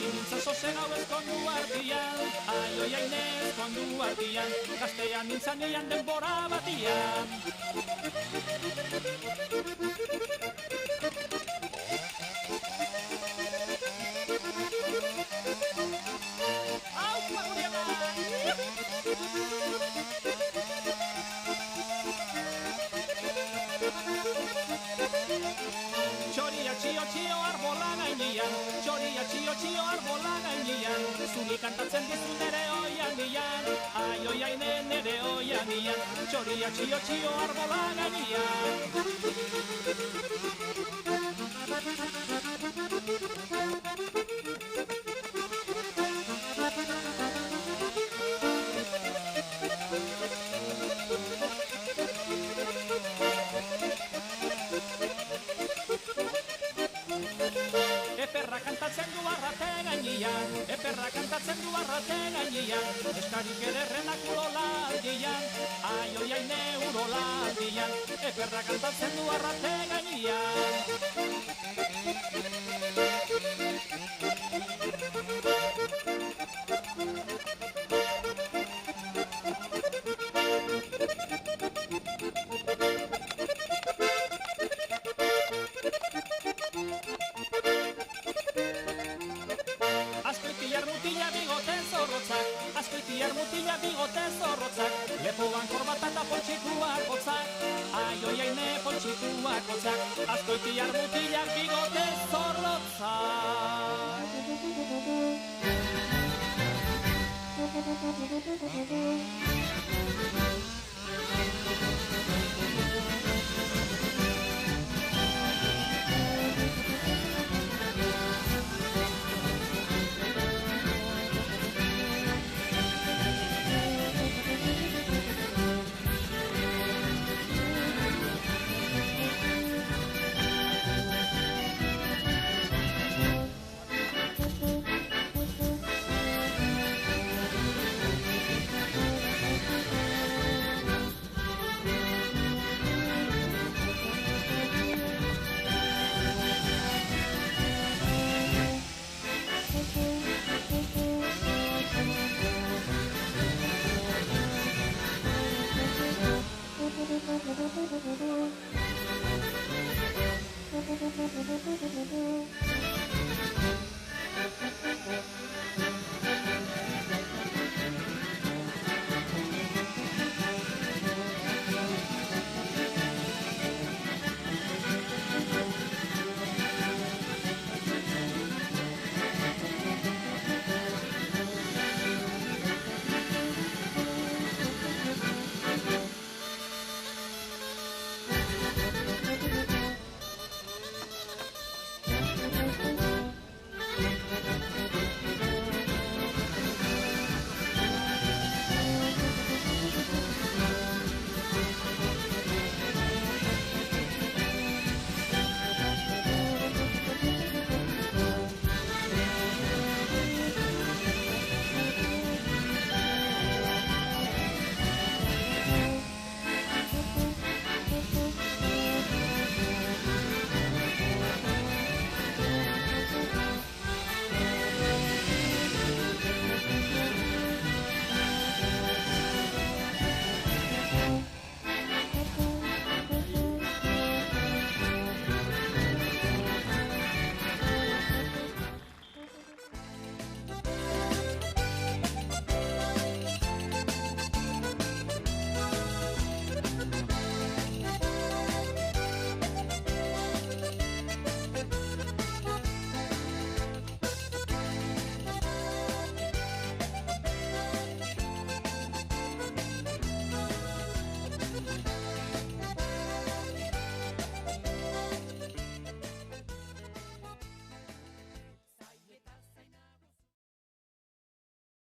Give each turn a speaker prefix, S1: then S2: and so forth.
S1: ezin nintzen sosegau ezkondu artian, ai oi aine ezkondu artian, gaztean nintzen nian denbora batian. Txoria txio txio arbola gainean, txoria txio txio arbola gainean, zuri kantatzen dizu nere oian dian, ai oi aine nere oian dian, txoria txio txio arbola gainean. Eperra kantatzen du arrate gainean, eperra kantatzen du arrate gainean, eskarik ederrenak urola aldian, ai oi aine urola aldian, eperra kantatzen du arrate gainean. Azkoitiar mutila bigote zorrotzak, azkoitiar mutila bigote zorrotzak, lepoan korbata eta poltsikuak hotzak, ai oi aine poltsikuak hotzak, azkoitiar mutila bigote zorrotzak.